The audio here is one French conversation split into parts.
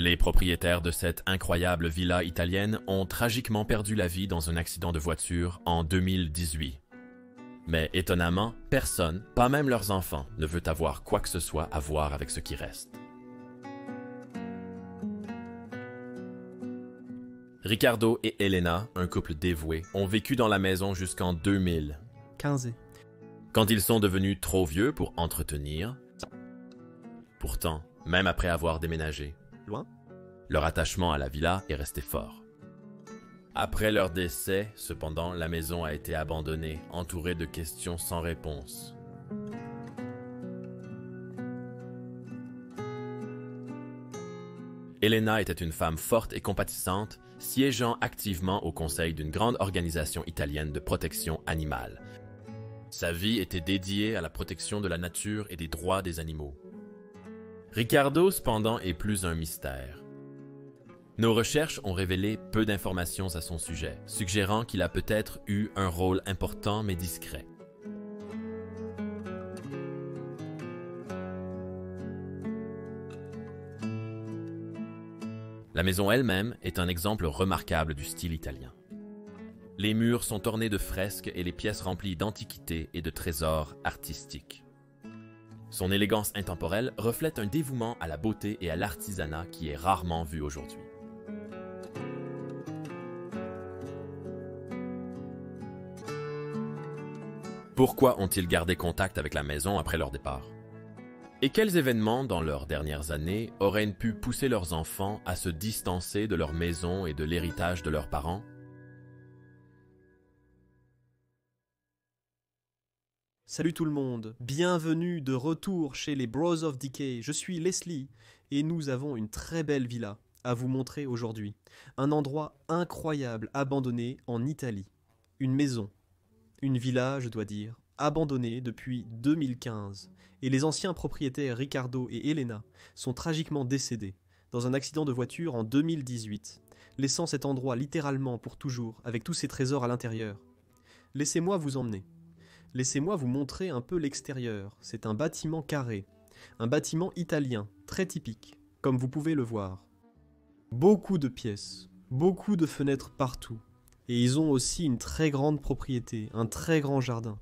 Les propriétaires de cette incroyable villa italienne ont tragiquement perdu la vie dans un accident de voiture en 2018. Mais étonnamment, personne, pas même leurs enfants, ne veut avoir quoi que ce soit à voir avec ce qui reste. Riccardo et Elena, un couple dévoué, ont vécu dans la maison jusqu'en 2015. Quand ils sont devenus trop vieux pour entretenir. Pourtant, même après avoir déménagé, Loin? Leur attachement à la villa est resté fort. Après leur décès, cependant, la maison a été abandonnée, entourée de questions sans réponse. Elena était une femme forte et compatissante, siégeant activement au conseil d'une grande organisation italienne de protection animale. Sa vie était dédiée à la protection de la nature et des droits des animaux. Riccardo, cependant, est plus un mystère. Nos recherches ont révélé peu d'informations à son sujet, suggérant qu'il a peut-être eu un rôle important mais discret. La maison elle-même est un exemple remarquable du style italien. Les murs sont ornés de fresques et les pièces remplies d'antiquités et de trésors artistiques. Son élégance intemporelle reflète un dévouement à la beauté et à l'artisanat qui est rarement vu aujourd'hui. Pourquoi ont-ils gardé contact avec la maison après leur départ? Et quels événements dans leurs dernières années auraient pu pousser leurs enfants à se distancer de leur maison et de l'héritage de leurs parents? Salut tout le monde, bienvenue de retour chez les Bros of Decay. Je suis Leslie et nous avons une très belle villa à vous montrer aujourd'hui. Un endroit incroyable abandonné en Italie. Une maison, une villa je dois dire, abandonnée depuis 2015. Et les anciens propriétaires Riccardo et Elena sont tragiquement décédés dans un accident de voiture en 2018, laissant cet endroit littéralement pour toujours avec tous ses trésors à l'intérieur. Laissez-moi vous emmener. Laissez-moi vous montrer un peu l'extérieur. C'est un bâtiment carré, un bâtiment italien, très typique, comme vous pouvez le voir. Beaucoup de pièces, beaucoup de fenêtres partout. Et ils ont aussi une très grande propriété, un très grand jardin.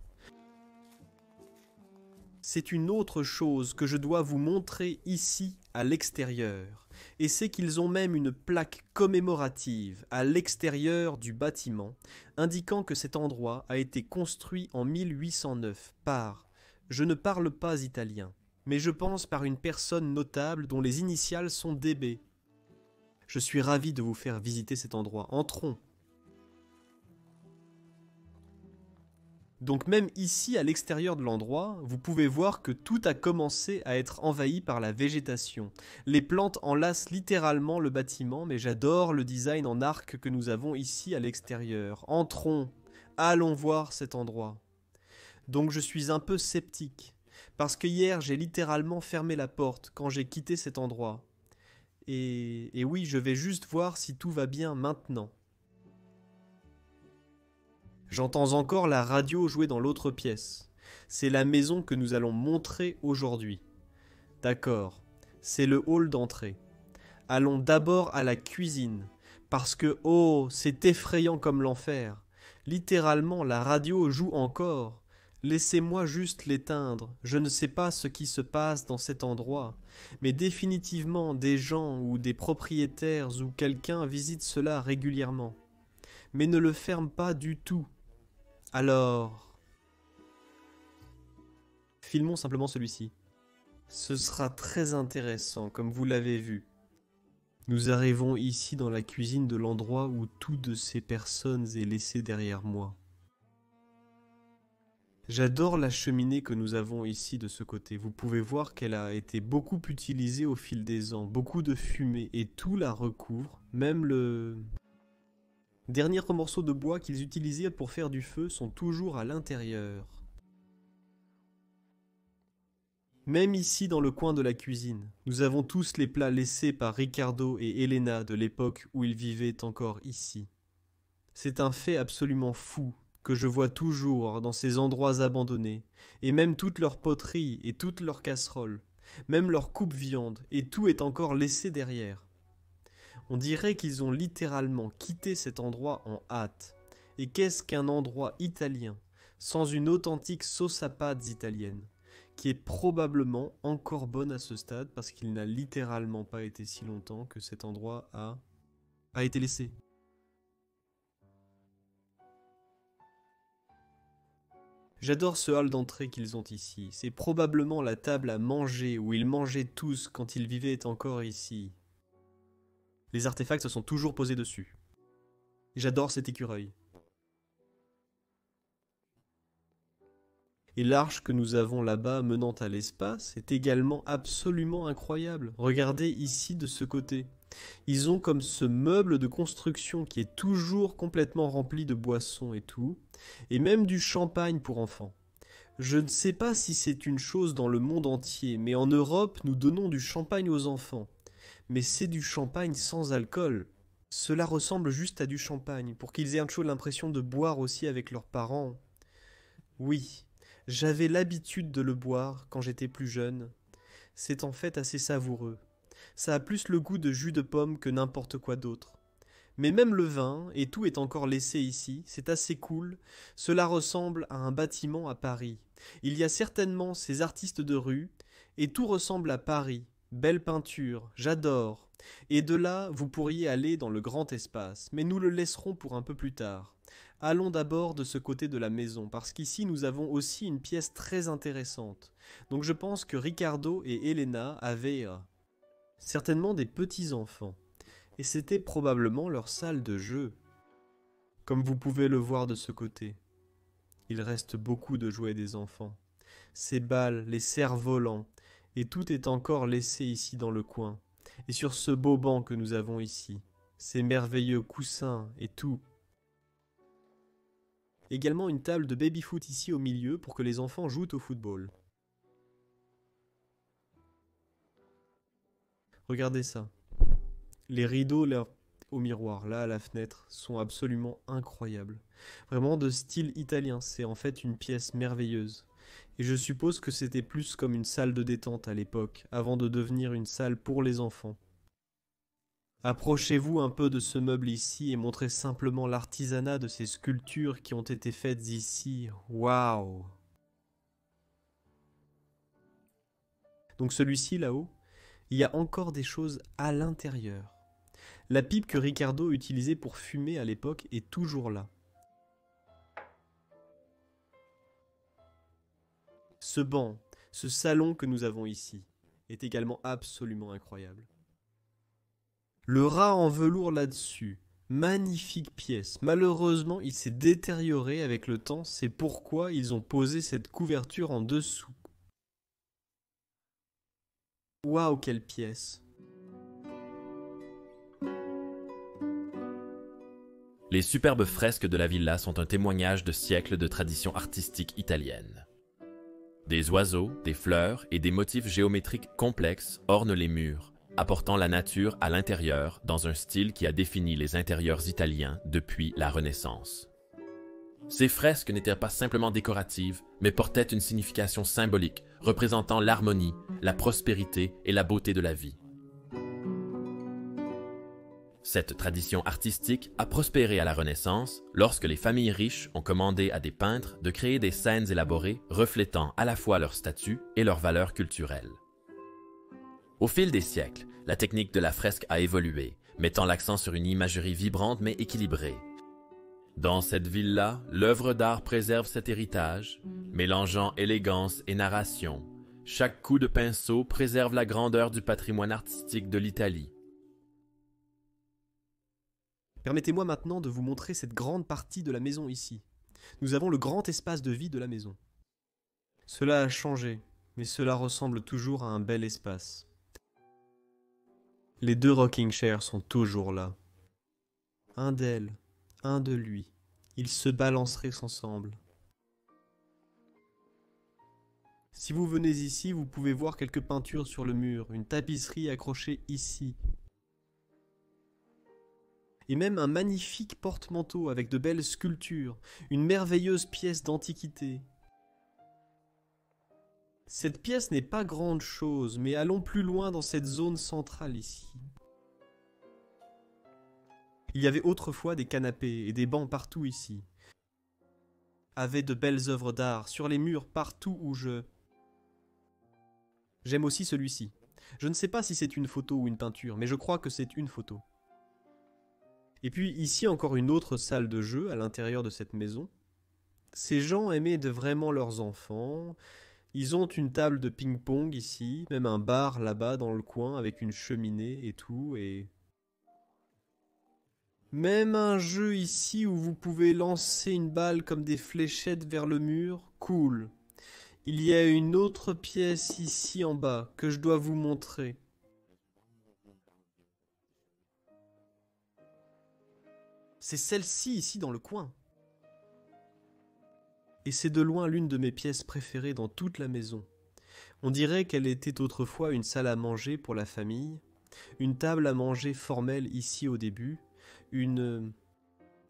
C'est une autre chose que je dois vous montrer ici à l'extérieur. Et c'est qu'ils ont même une plaque commémorative à l'extérieur du bâtiment, indiquant que cet endroit a été construit en 1809 par, je ne parle pas italien, mais je pense par une personne notable dont les initiales sont DB. Je suis ravi de vous faire visiter cet endroit. Entrons. Donc même ici, à l'extérieur de l'endroit, vous pouvez voir que tout a commencé à être envahi par la végétation. Les plantes enlacent littéralement le bâtiment, mais j'adore le design en arc que nous avons ici à l'extérieur. Entrons, allons voir cet endroit. Donc je suis un peu sceptique, parce que hier j'ai littéralement fermé la porte quand j'ai quitté cet endroit. Et oui, je vais juste voir si tout va bien maintenant. J'entends encore la radio jouer dans l'autre pièce. C'est la maison que nous allons montrer aujourd'hui. D'accord, c'est le hall d'entrée. Allons d'abord à la cuisine, parce que, oh, c'est effrayant comme l'enfer. Littéralement, la radio joue encore. Laissez-moi juste l'éteindre. Je ne sais pas ce qui se passe dans cet endroit, mais définitivement des gens ou des propriétaires ou quelqu'un visitent cela régulièrement. Mais ne le ferme pas du tout. Alors, filmons simplement celui-ci. Ce sera très intéressant, comme vous l'avez vu. Nous arrivons ici dans la cuisine de l'endroit où tout de ces personnes est laissé derrière moi. J'adore la cheminée que nous avons ici de ce côté. Vous pouvez voir qu'elle a été beaucoup utilisée au fil des ans. Beaucoup de fumée et tout la recouvre, même le derniers morceaux de bois qu'ils utilisaient pour faire du feu sont toujours à l'intérieur. Même ici dans le coin de la cuisine, nous avons tous les plats laissés par Riccardo et Elena de l'époque où ils vivaient encore ici. C'est un fait absolument fou que je vois toujours dans ces endroits abandonnés, et même toute leur poterie et toutes leurs casseroles, même leur coupe-viande, et tout est encore laissé derrière. On dirait qu'ils ont littéralement quitté cet endroit en hâte. Et qu'est-ce qu'un endroit italien sans une authentique sauce à pâtes italienne, qui est probablement encore bonne à ce stade parce qu'il n'a littéralement pas été si longtemps que cet endroit a été laissé. J'adore ce hall d'entrée qu'ils ont ici. C'est probablement la table à manger où ils mangeaient tous quand ils vivaient encore ici. Les artefacts se sont toujours posés dessus. J'adore cet écureuil. Et l'arche que nous avons là-bas menant à l'espace est également absolument incroyable. Regardez ici de ce côté. Ils ont comme ce meuble de construction qui est toujours complètement rempli de boissons et tout, et même du champagne pour enfants. Je ne sais pas si c'est une chose dans le monde entier, mais en Europe, nous donnons du champagne aux enfants. Mais c'est du champagne sans alcool. Cela ressemble juste à du champagne, pour qu'ils aient un peu l'impression de boire aussi avec leurs parents. Oui, j'avais l'habitude de le boire quand j'étais plus jeune. C'est en fait assez savoureux. Ça a plus le goût de jus de pomme que n'importe quoi d'autre. Mais même le vin, et tout est encore laissé ici, c'est assez cool. Cela ressemble à un bâtiment à Paris. Il y a certainement ces artistes de rue, et tout ressemble à Paris. Belle peinture, j'adore. Et de là, vous pourriez aller dans le grand espace, mais nous le laisserons pour un peu plus tard. Allons d'abord de ce côté de la maison, parce qu'ici nous avons aussi une pièce très intéressante. Donc je pense que Ricardo et Elena avaient certainement des petits-enfants, et c'était probablement leur salle de jeu. Comme vous pouvez le voir de ce côté, il reste beaucoup de jouets des enfants. Ces balles, les cerfs-volants, et tout est encore laissé ici dans le coin. Et sur ce beau banc que nous avons ici, ces merveilleux coussins et tout. Également une table de baby-foot ici au milieu pour que les enfants jouent au football. Regardez ça. Les rideaux là, au miroir, là à la fenêtre, sont absolument incroyables. Vraiment de style italien, c'est en fait une pièce merveilleuse. Et je suppose que c'était plus comme une salle de détente à l'époque, avant de devenir une salle pour les enfants. Approchez-vous un peu de ce meuble ici et montrez simplement l'artisanat de ces sculptures qui ont été faites ici. Waouh! Donc celui-ci là-haut, il y a encore des choses à l'intérieur. La pipe que Ricardo utilisait pour fumer à l'époque est toujours là. Ce banc, ce salon que nous avons ici, est également absolument incroyable. Le rat en velours là-dessus, magnifique pièce. Malheureusement, il s'est détérioré avec le temps, c'est pourquoi ils ont posé cette couverture en dessous. Waouh, quelle pièce! Les superbes fresques de la villa sont un témoignage de siècles de tradition artistique italienne. Des oiseaux, des fleurs et des motifs géométriques complexes ornent les murs, apportant la nature à l'intérieur dans un style qui a défini les intérieurs italiens depuis la Renaissance. Ces fresques n'étaient pas simplement décoratives, mais portaient une signification symbolique représentant l'harmonie, la prospérité et la beauté de la vie. Cette tradition artistique a prospéré à la Renaissance lorsque les familles riches ont commandé à des peintres de créer des scènes élaborées reflétant à la fois leur statut et leurs valeurs culturelles. Au fil des siècles, la technique de la fresque a évolué, mettant l'accent sur une imagerie vibrante mais équilibrée. Dans cette villa, l'œuvre d'art préserve cet héritage, mélangeant élégance et narration. Chaque coup de pinceau préserve la grandeur du patrimoine artistique de l'Italie. Permettez-moi maintenant de vous montrer cette grande partie de la maison ici. Nous avons le grand espace de vie de la maison. Cela a changé, mais cela ressemble toujours à un bel espace. Les deux rocking chairs sont toujours là. Un d'elle, un de lui. Ils se balanceraient ensemble. Si vous venez ici, vous pouvez voir quelques peintures sur le mur, une tapisserie accrochée ici. Et même un magnifique porte-manteau avec de belles sculptures, une merveilleuse pièce d'antiquité. Cette pièce n'est pas grande chose, mais allons plus loin dans cette zone centrale ici. Il y avait autrefois des canapés et des bancs partout ici. Avait de belles œuvres d'art sur les murs partout où je... J'aime aussi celui-ci. Je ne sais pas si c'est une photo ou une peinture, mais je crois que c'est une photo. Et puis ici encore une autre salle de jeu à l'intérieur de cette maison. Ces gens aimaient vraiment leurs enfants. Ils ont une table de ping-pong ici, même un bar là-bas dans le coin avec une cheminée et tout, et... Même un jeu ici où vous pouvez lancer une balle comme des fléchettes vers le mur. Cool. Il y a une autre pièce ici en bas que je dois vous montrer. C'est celle-ci ici dans le coin. Et c'est de loin l'une de mes pièces préférées dans toute la maison. On dirait qu'elle était autrefois une salle à manger pour la famille, une table à manger formelle ici au début, une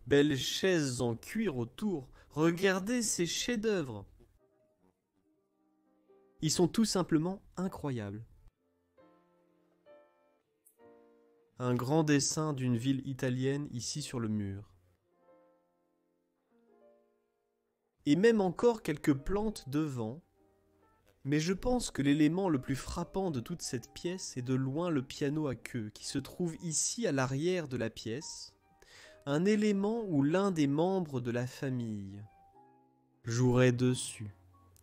belle chaise en cuir autour. Regardez ces chefs-d'œuvre. Ils sont tout simplement incroyables. Un grand dessin d'une ville italienne ici sur le mur. Et même encore quelques plantes devant. Mais je pense que l'élément le plus frappant de toute cette pièce est de loin le piano à queue qui se trouve ici à l'arrière de la pièce. Un élément où l'un des membres de la famille jouerait dessus.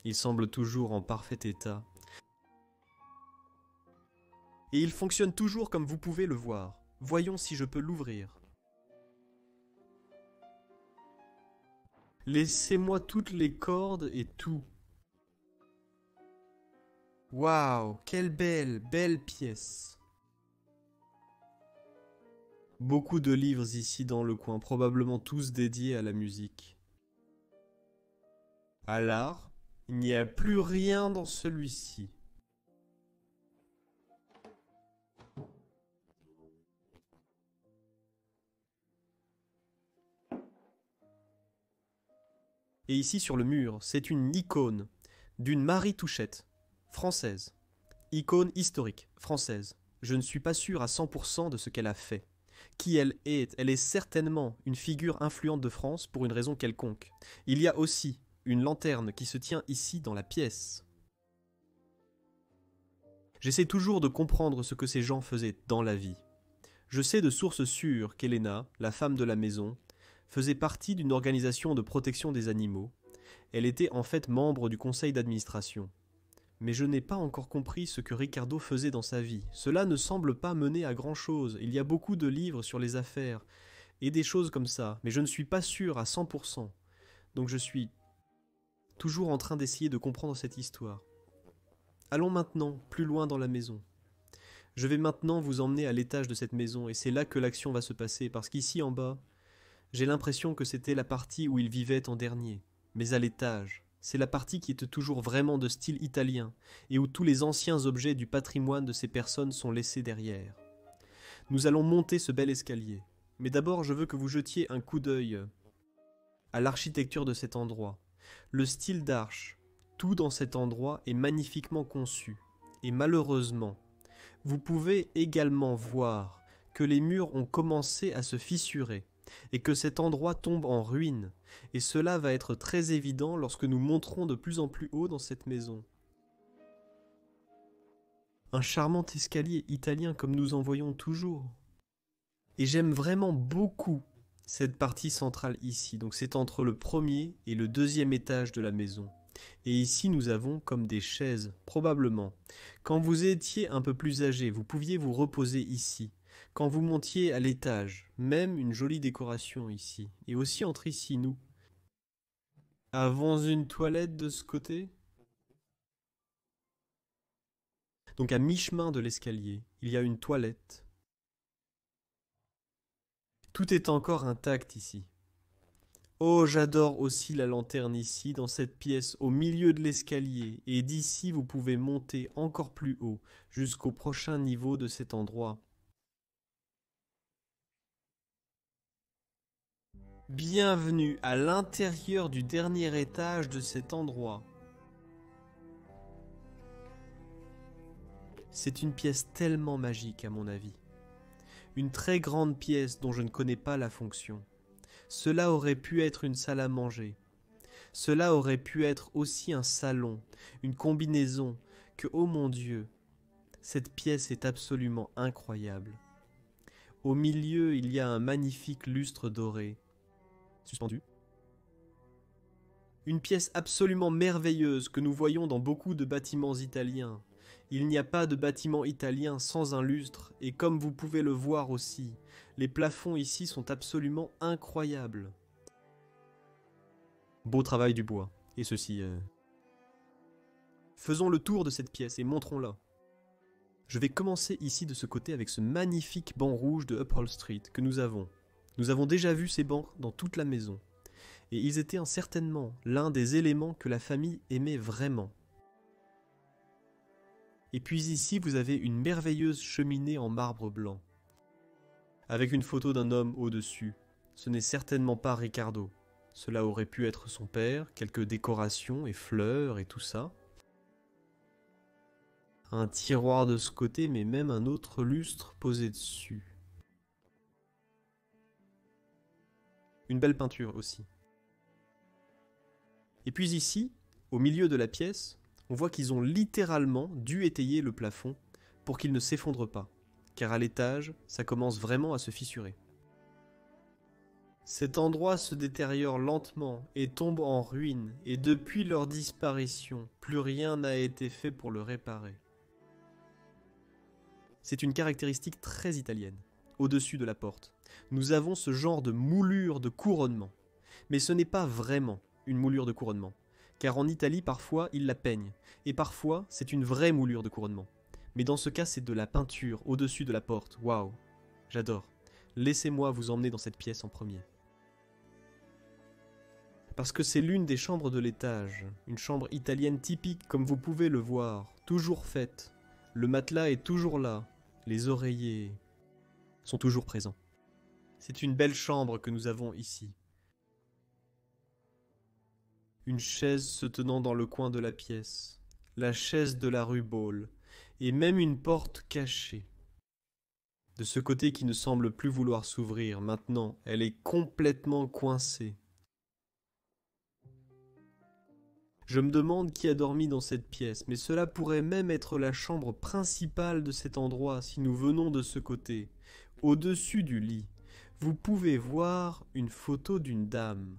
Il semble toujours en parfait état. Et il fonctionne toujours comme vous pouvez le voir. Voyons si je peux l'ouvrir. Laissez-moi toutes les cordes et tout. Waouh, quelle belle pièce. Beaucoup de livres ici dans le coin, probablement tous dédiés à la musique. À l'art, il n'y a plus rien dans celui-ci. Et ici sur le mur, c'est une icône d'une Marie Touchette, française. Icône historique, française. Je ne suis pas sûr à 100% de ce qu'elle a fait. Qui elle est certainement une figure influente de France pour une raison quelconque. Il y a aussi une lanterne qui se tient ici dans la pièce. J'essaie toujours de comprendre ce que ces gens faisaient dans la vie. Je sais de sources sûres qu'Elena, la femme de la maison, faisait partie d'une organisation de protection des animaux. Elle était en fait membre du conseil d'administration. Mais je n'ai pas encore compris ce que Ricardo faisait dans sa vie. Cela ne semble pas mener à grand-chose. Il y a beaucoup de livres sur les affaires et des choses comme ça, mais je ne suis pas sûr à 100%. Donc je suis toujours en train d'essayer de comprendre cette histoire. Allons maintenant plus loin dans la maison. Je vais maintenant vous emmener à l'étage de cette maison et c'est là que l'action va se passer parce qu'ici en bas, j'ai l'impression que c'était la partie où il vivait en dernier. Mais à l'étage, c'est la partie qui est toujours vraiment de style italien et où tous les anciens objets du patrimoine de ces personnes sont laissés derrière. Nous allons monter ce bel escalier. Mais d'abord, je veux que vous jetiez un coup d'œil à l'architecture de cet endroit. Le style d'arche, tout dans cet endroit est magnifiquement conçu. Et malheureusement, vous pouvez également voir que les murs ont commencé à se fissurer et que cet endroit tombe en ruine. Et cela va être très évident lorsque nous monterons de plus en plus haut dans cette maison. Un charmant escalier italien comme nous en voyons toujours. Et j'aime vraiment beaucoup cette partie centrale ici. Donc c'est entre le premier et le deuxième étage de la maison. Et ici nous avons comme des chaises, probablement. Quand vous étiez un peu plus âgé, vous pouviez vous reposer ici. Quand vous montiez à l'étage, même une jolie décoration ici. Et aussi entre ici, nous. Avons une toilette de ce côté? Donc à mi-chemin de l'escalier, il y a une toilette. Tout est encore intact ici. Oh, j'adore aussi la lanterne ici, dans cette pièce, au milieu de l'escalier. Et d'ici, vous pouvez monter encore plus haut, jusqu'au prochain niveau de cet endroit. Bienvenue à l'intérieur du dernier étage de cet endroit. C'est une pièce tellement magique à mon avis. Une très grande pièce dont je ne connais pas la fonction. Cela aurait pu être une salle à manger. Cela aurait pu être aussi un salon, une combinaison, que, oh mon Dieu, cette pièce est absolument incroyable. Au milieu, il y a un magnifique lustre doré, suspendu. Une pièce absolument merveilleuse que nous voyons dans beaucoup de bâtiments italiens. Il n'y a pas de bâtiment italien sans un lustre, et comme vous pouvez le voir aussi, les plafonds ici sont absolument incroyables. Beau travail du bois, et ceci... Faisons le tour de cette pièce et montrons-la. Je vais commencer ici de ce côté avec ce magnifique banc rouge de Uphold Street que nous avons. Nous avons déjà vu ces bancs dans toute la maison. Et ils étaient certainement l'un des éléments que la famille aimait vraiment. Et puis ici, vous avez une merveilleuse cheminée en marbre blanc, avec une photo d'un homme au-dessus. Ce n'est certainement pas Ricardo. Cela aurait pu être son père, quelques décorations et fleurs et tout ça. Un tiroir de ce côté, mais même un autre lustre posé dessus. Une belle peinture aussi. Et puis ici, au milieu de la pièce, on voit qu'ils ont littéralement dû étayer le plafond pour qu'il ne s'effondre pas, car à l'étage, ça commence vraiment à se fissurer. Cet endroit se détériore lentement et tombe en ruine, et depuis leur disparition, plus rien n'a été fait pour le réparer. C'est une caractéristique très italienne. Au-dessus de la porte, nous avons ce genre de moulure de couronnement. Mais ce n'est pas vraiment une moulure de couronnement, car en Italie, parfois, ils la peignent, et parfois, c'est une vraie moulure de couronnement. Mais dans ce cas, c'est de la peinture au-dessus de la porte. Waouh, j'adore. Laissez-moi vous emmener dans cette pièce en premier. Parce que c'est l'une des chambres de l'étage, une chambre italienne typique comme vous pouvez le voir, toujours faite. Le matelas est toujours là, les oreillers sont toujours présents. C'est une belle chambre que nous avons ici. Une chaise se tenant dans le coin de la pièce, la chaise de la rue Ball, et même une porte cachée. De ce côté qui ne semble plus vouloir s'ouvrir, maintenant, elle est complètement coincée. Je me demande qui a dormi dans cette pièce, mais cela pourrait même être la chambre principale de cet endroit si nous venons de ce côté. Au-dessus du lit, vous pouvez voir une photo d'une dame.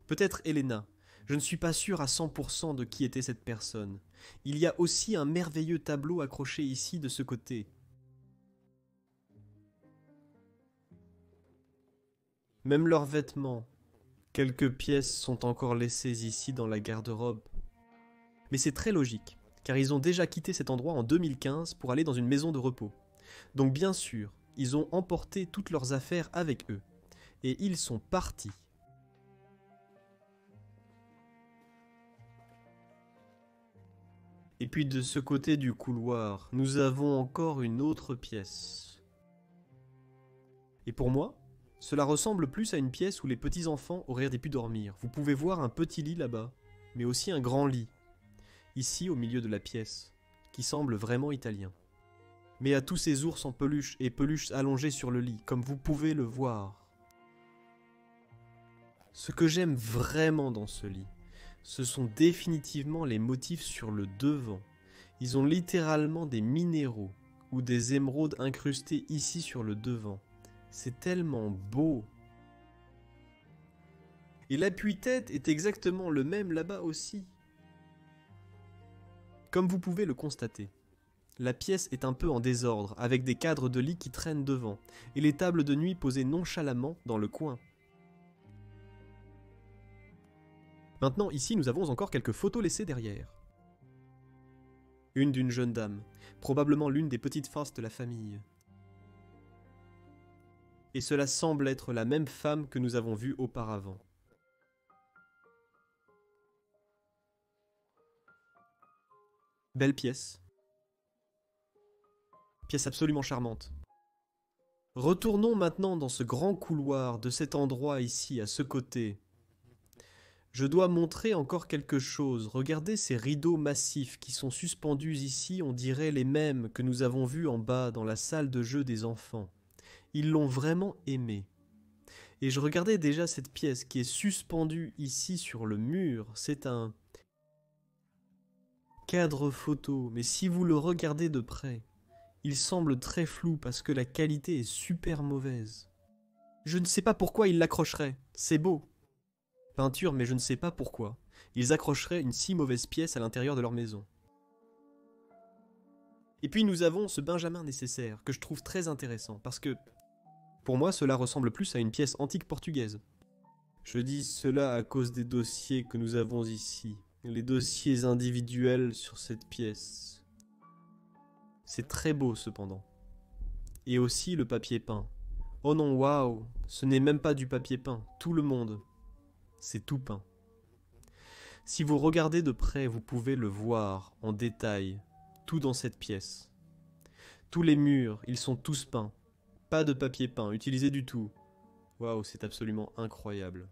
Peut-être Elena. Je ne suis pas sûr à 100% de qui était cette personne. Il y a aussi un merveilleux tableau accroché ici de ce côté. Même leurs vêtements. Quelques pièces sont encore laissées ici dans la garde-robe. Mais c'est très logique, car ils ont déjà quitté cet endroit en 2015 pour aller dans une maison de repos. Donc bien sûr, ils ont emporté toutes leurs affaires avec eux. Et ils sont partis. Et puis de ce côté du couloir, nous avons encore une autre pièce. Et pour moi, cela ressemble plus à une pièce où les petits-enfants auraient pu dormir. Vous pouvez voir un petit lit là-bas, mais aussi un grand lit, ici au milieu de la pièce, qui semble vraiment italien. Mais à tous ces ours en peluche et peluches allongés sur le lit, comme vous pouvez le voir. Ce que j'aime vraiment dans ce lit, ce sont définitivement les motifs sur le devant. Ils ont littéralement des minéraux ou des émeraudes incrustés ici sur le devant. C'est tellement beau. Et l'appui-tête est exactement le même là-bas aussi. Comme vous pouvez le constater, la pièce est un peu en désordre, avec des cadres de lit qui traînent devant, et les tables de nuit posées nonchalamment dans le coin. Maintenant, ici, nous avons encore quelques photos laissées derrière. Une d'une jeune dame, probablement l'une des petites faces de la famille. Et cela semble être la même femme que nous avons vue auparavant. Belle pièce. Pièce absolument charmante. Retournons maintenant dans ce grand couloir de cet endroit ici, à ce côté. Je dois montrer encore quelque chose. Regardez ces rideaux massifs qui sont suspendus ici, on dirait les mêmes que nous avons vus en bas dans la salle de jeu des enfants. Ils l'ont vraiment aimé. Et je regardais déjà cette pièce qui est suspendue ici sur le mur. C'est un cadre photo, mais si vous le regardez de près, il semble très flou parce que la qualité est super mauvaise. Je ne sais pas pourquoi ils l'accrocheraient, c'est beau. Peinture, mais je ne sais pas pourquoi. Ils accrocheraient une si mauvaise pièce à l'intérieur de leur maison. Et puis nous avons ce Benjamin nécessaire, que je trouve très intéressant, parce que, pour moi, cela ressemble plus à une pièce antique portugaise. Je dis cela à cause des dossiers que nous avons ici, les dossiers individuels sur cette pièce. C'est très beau cependant. Et aussi le papier peint. Oh non, waouh, ce n'est même pas du papier peint, tout le monde. C'est tout peint. Si vous regardez de près, vous pouvez le voir en détail, tout dans cette pièce. Tous les murs, ils sont tous peints. Pas de papier peint utilisé du tout. Waouh, c'est absolument incroyable.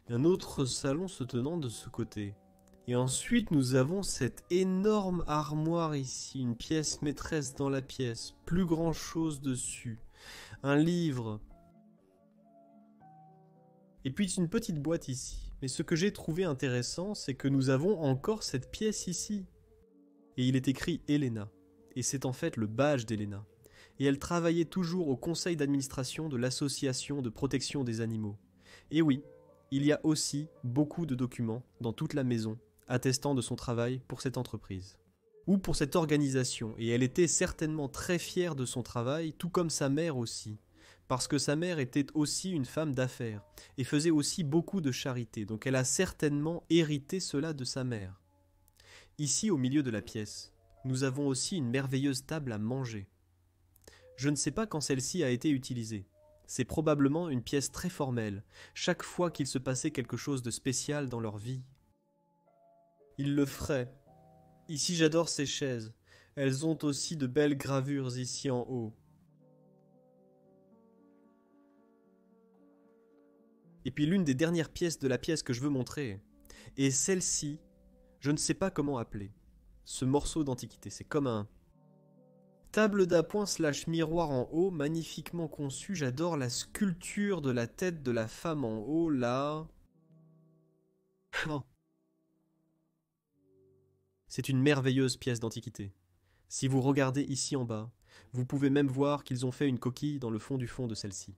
Un autre salon se tenant de ce côté. Et ensuite, nous avons cette énorme armoire ici, une pièce maîtresse dans la pièce, plus grand chose dessus. Un livre. Et puis une petite boîte ici. Mais ce que j'ai trouvé intéressant, c'est que nous avons encore cette pièce ici. Et il est écrit Elena. Et c'est en fait le badge d'Elena. Et elle travaillait toujours au conseil d'administration de l'association de protection des animaux. Et oui, il y a aussi beaucoup de documents dans toute la maison attestant de son travail pour cette entreprise. Ou pour cette organisation. Et elle était certainement très fière de son travail, tout comme sa mère aussi. Parce que sa mère était aussi une femme d'affaires et faisait aussi beaucoup de charité, donc elle a certainement hérité cela de sa mère. Ici, au milieu de la pièce, nous avons aussi une merveilleuse table à manger. Je ne sais pas quand celle-ci a été utilisée. C'est probablement une pièce très formelle, chaque fois qu'il se passait quelque chose de spécial dans leur vie. Ils le feraient. Ici, j'adore ces chaises. Elles ont aussi de belles gravures ici en haut. Et puis l'une des dernières pièces de la pièce que je veux montrer est celle-ci, je ne sais pas comment appeler. Ce morceau d'antiquité, c'est comme un table d'appoint / miroir en haut, magnifiquement conçu. J'adore la sculpture de la tête de la femme en haut, là. Oh. C'est une merveilleuse pièce d'antiquité. Si vous regardez ici en bas, vous pouvez même voir qu'ils ont fait une coquille dans le fond du fond de celle-ci.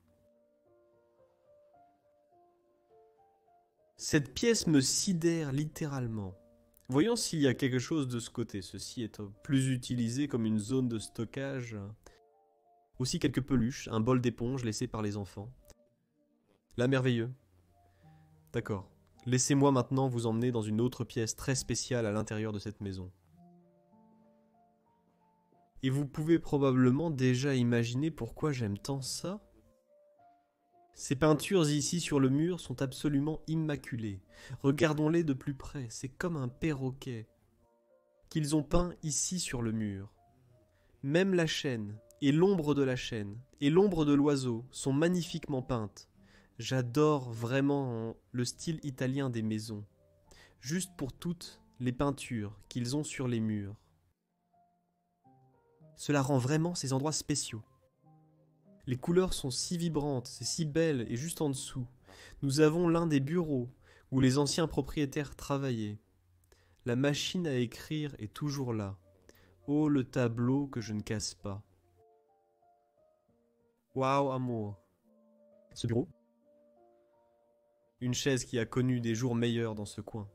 Cette pièce me sidère littéralement. Voyons s'il y a quelque chose de ce côté. Ceci est plus utilisé comme une zone de stockage. Aussi quelques peluches, un bol d'éponge laissé par les enfants. Là, merveilleux. D'accord. Laissez-moi maintenant vous emmener dans une autre pièce très spéciale à l'intérieur de cette maison. Et vous pouvez probablement déjà imaginer pourquoi j'aime tant ça. Ces peintures ici sur le mur sont absolument immaculées. Regardons-les de plus près, c'est comme un perroquet qu'ils ont peint ici sur le mur. Même la chaîne, et l'ombre de la chaîne, et l'ombre de l'oiseau sont magnifiquement peintes. J'adore vraiment le style italien des maisons, juste pour toutes les peintures qu'ils ont sur les murs. Cela rend vraiment ces endroits spéciaux. Les couleurs sont si vibrantes, c'est si belle, et juste en dessous, nous avons l'un des bureaux où les anciens propriétaires travaillaient. La machine à écrire est toujours là. Oh, le tableau que je ne casse pas. Waouh, amour. Ce bureau? Une chaise qui a connu des jours meilleurs dans ce coin.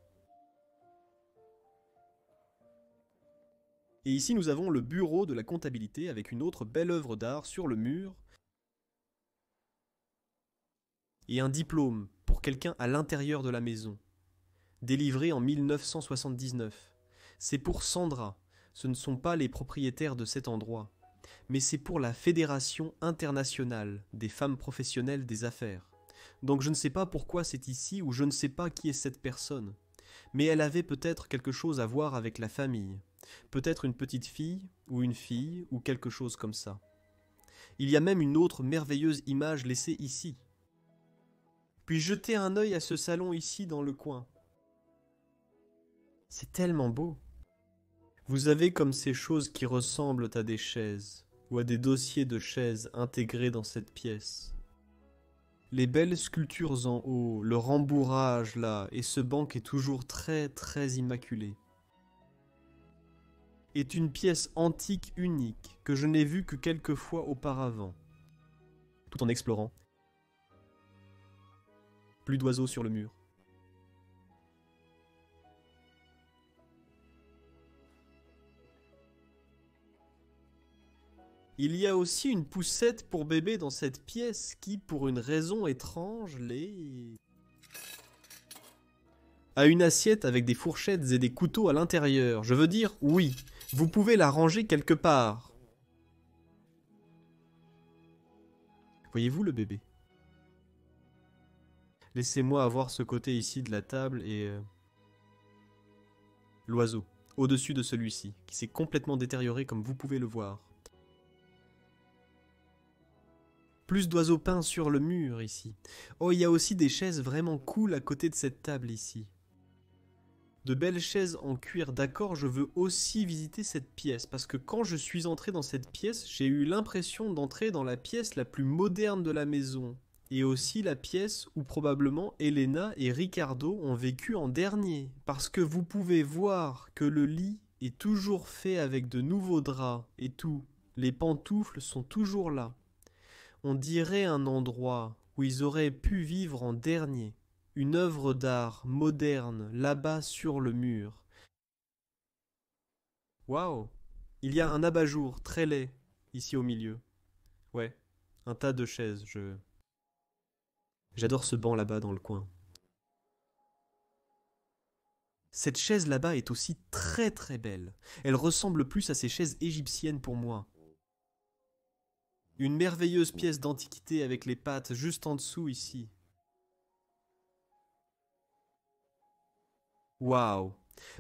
Et ici, nous avons le bureau de la comptabilité avec une autre belle œuvre d'art sur le mur. Et un diplôme pour quelqu'un à l'intérieur de la maison, délivré en 1979. C'est pour Sandra, ce ne sont pas les propriétaires de cet endroit, mais c'est pour la Fédération internationale des femmes professionnelles des affaires. Donc je ne sais pas pourquoi c'est ici ou je ne sais pas qui est cette personne, mais elle avait peut-être quelque chose à voir avec la famille, peut-être une petite fille ou quelque chose comme ça. Il y a même une autre merveilleuse image laissée ici. puis jeter un œil à ce salon ici dans le coin. C'est tellement beau. Vous avez comme ces choses qui ressemblent à des chaises, ou à des dossiers de chaises intégrés dans cette pièce. Les belles sculptures en haut, le rembourrage là, et ce banc est toujours très très immaculé. Est une pièce antique unique que je n'ai vue que quelques fois auparavant. Tout en explorant. Plus d'oiseaux sur le mur. Il y a aussi une poussette pour bébé dans cette pièce qui, pour une raison étrange, a une assiette avec des fourchettes et des couteaux à l'intérieur. Je veux dire, oui, vous pouvez la ranger quelque part. Voyez-vous le bébé? Laissez-moi avoir ce côté ici de la table et l'oiseau, au-dessus de celui-ci, qui s'est complètement détérioré comme vous pouvez le voir. Plus d'oiseaux peints sur le mur ici. Oh, il y a aussi des chaises vraiment cool à côté de cette table ici. De belles chaises en cuir, d'accord, je veux aussi visiter cette pièce, parce que quand je suis entré dans cette pièce, j'ai eu l'impression d'entrer dans la pièce la plus moderne de la maison, et aussi la pièce où probablement Elena et Ricardo ont vécu en dernier, parce que vous pouvez voir que le lit est toujours fait avec de nouveaux draps et tout, les pantoufles sont toujours là. On dirait un endroit où ils auraient pu vivre en dernier. Une œuvre d'art moderne là-bas sur le mur. Waouh! Il y a un abat-jour très laid ici au milieu. Ouais, un tas de chaises. J'adore ce banc là-bas dans le coin. Cette chaise là-bas est aussi très très belle. Elle ressemble plus à ces chaises égyptiennes pour moi. Une merveilleuse pièce d'antiquité avec les pattes juste en dessous ici. Waouh!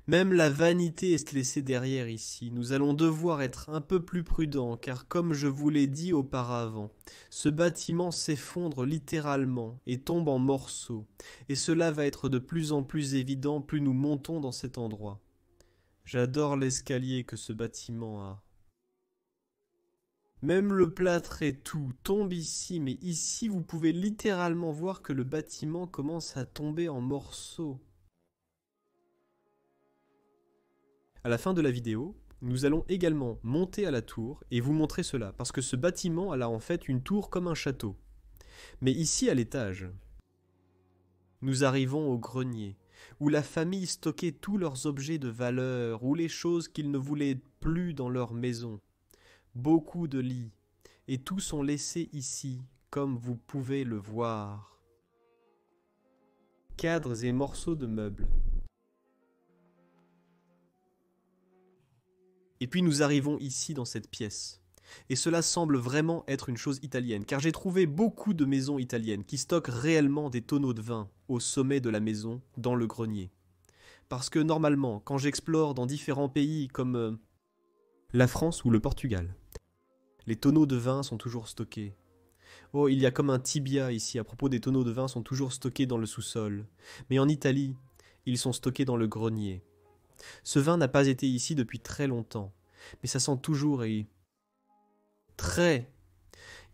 Même la vanité est laissée derrière ici. Nous allons devoir être un peu plus prudents, car comme je vous l'ai dit auparavant, ce bâtiment s'effondre littéralement et tombe en morceaux, et cela va être de plus en plus évident plus nous montons dans cet endroit. J'adore l'escalier que ce bâtiment a. Même le plâtre et tout tombe ici, mais ici vous pouvez littéralement voir que le bâtiment commence à tomber en morceaux. À la fin de la vidéo, nous allons également monter à la tour et vous montrer cela, parce que ce bâtiment a en fait une tour comme un château. Mais ici à l'étage, nous arrivons au grenier, où la famille stockait tous leurs objets de valeur, ou les choses qu'ils ne voulaient plus dans leur maison. Beaucoup de lits, et tous sont laissés ici, comme vous pouvez le voir. Cadres et morceaux de meubles. Et puis nous arrivons ici dans cette pièce. Et cela semble vraiment être une chose italienne, car j'ai trouvé beaucoup de maisons italiennes qui stockent réellement des tonneaux de vin au sommet de la maison, dans le grenier. Parce que normalement, quand j'explore dans différents pays comme la France ou le Portugal, les tonneaux de vin sont toujours stockés. Oh, il y a comme un tibia ici à propos des tonneaux de vin sont toujours stockés dans le sous-sol. Mais en Italie, ils sont stockés dans le grenier. Ce vin n'a pas été ici depuis très longtemps, mais ça sent toujours et très.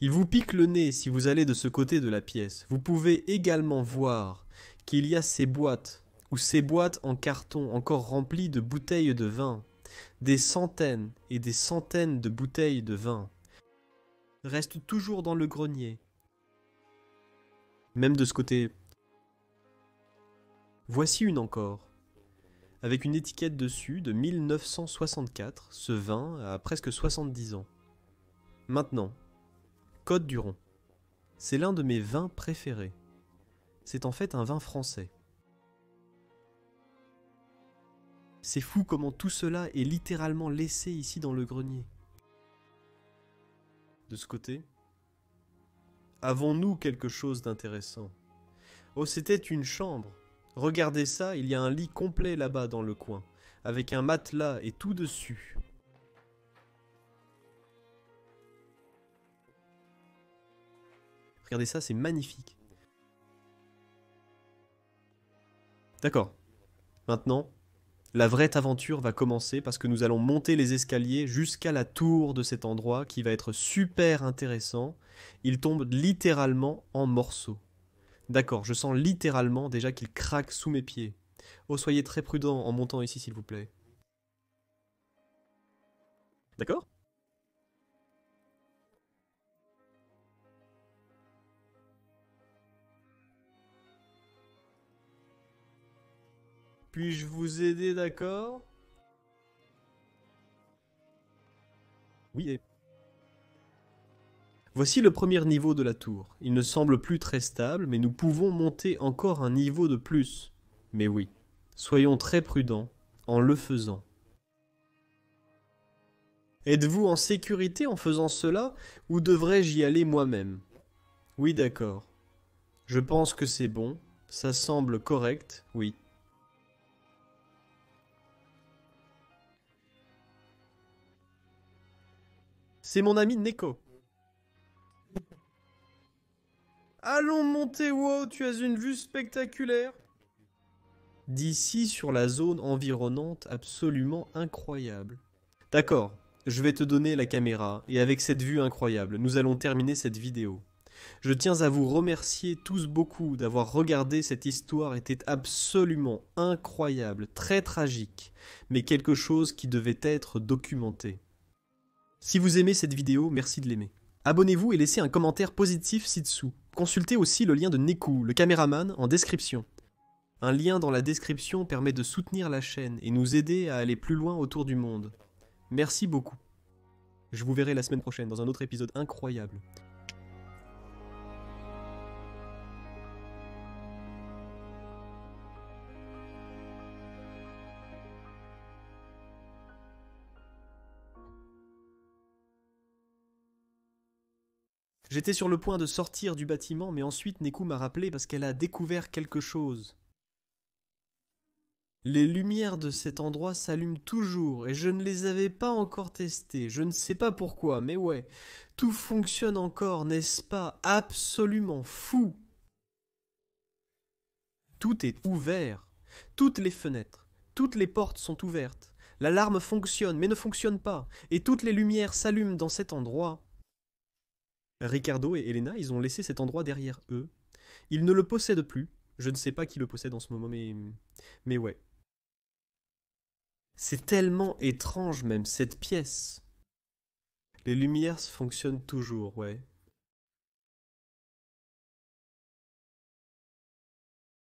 Il vous pique le nez si vous allez de ce côté de la pièce. Vous pouvez également voir qu'il y a ces boîtes, ou ces boîtes en carton encore remplies de bouteilles de vin. Des centaines et des centaines de bouteilles de vin restent toujours dans le grenier. Même de ce côté. Voici une encore. Avec une étiquette dessus de 1964, ce vin a presque 70 ans. Maintenant, Côte du Rond. C'est l'un de mes vins préférés. C'est en fait un vin français. C'est fou comment tout cela est littéralement laissé ici dans le grenier. De ce côté, avons-nous quelque chose d'intéressant? Oh, c'était une chambre. Regardez ça, il y a un lit complet là-bas dans le coin, avec un matelas et tout dessus. Regardez ça, c'est magnifique. D'accord. Maintenant, la vraie aventure va commencer parce que nous allons monter les escaliers jusqu'à la tour de cet endroit qui va être super intéressant. Il tombe littéralement en morceaux. D'accord, je sens littéralement déjà qu'il craque sous mes pieds. Oh, soyez très prudent en montant ici, s'il vous plaît. D'accord? Puis-je vous aider, d'accord? Oui, et... Voici le premier niveau de la tour. Il ne semble plus très stable, mais nous pouvons monter encore un niveau de plus. Mais oui, soyons très prudents en le faisant. Êtes-vous en sécurité en faisant cela, ou devrais-je y aller moi-même? Oui, d'accord. Je pense que c'est bon. Ça semble correct, oui. C'est mon ami Neko. Allons monter, wow, tu as une vue spectaculaire. D'ici sur la zone environnante absolument incroyable. D'accord, je vais te donner la caméra, et avec cette vue incroyable, nous allons terminer cette vidéo. Je tiens à vous remercier tous beaucoup d'avoir regardé. Cette histoire était absolument incroyable, très tragique, mais quelque chose qui devait être documenté. Si vous aimez cette vidéo, merci de l'aimer. Abonnez-vous et laissez un commentaire positif ci-dessous. Consultez aussi le lien de Neku, le caméraman, en description. Un lien dans la description permet de soutenir la chaîne et nous aider à aller plus loin autour du monde. Merci beaucoup. Je vous verrai la semaine prochaine dans un autre épisode incroyable. J'étais sur le point de sortir du bâtiment, mais ensuite Neku m'a rappelé parce qu'elle a découvert quelque chose. Les lumières de cet endroit s'allument toujours et je ne les avais pas encore testées. Je ne sais pas pourquoi, mais ouais, tout fonctionne encore, n'est-ce pas? Absolument fou! Tout est ouvert. Toutes les fenêtres, toutes les portes sont ouvertes. L'alarme fonctionne, mais ne fonctionne pas. Et toutes les lumières s'allument dans cet endroit. Ricardo et Elena, ils ont laissé cet endroit derrière eux. Ils ne le possèdent plus. Je ne sais pas qui le possède en ce moment, mais ouais. C'est tellement étrange même, cette pièce. Les lumières fonctionnent toujours, ouais.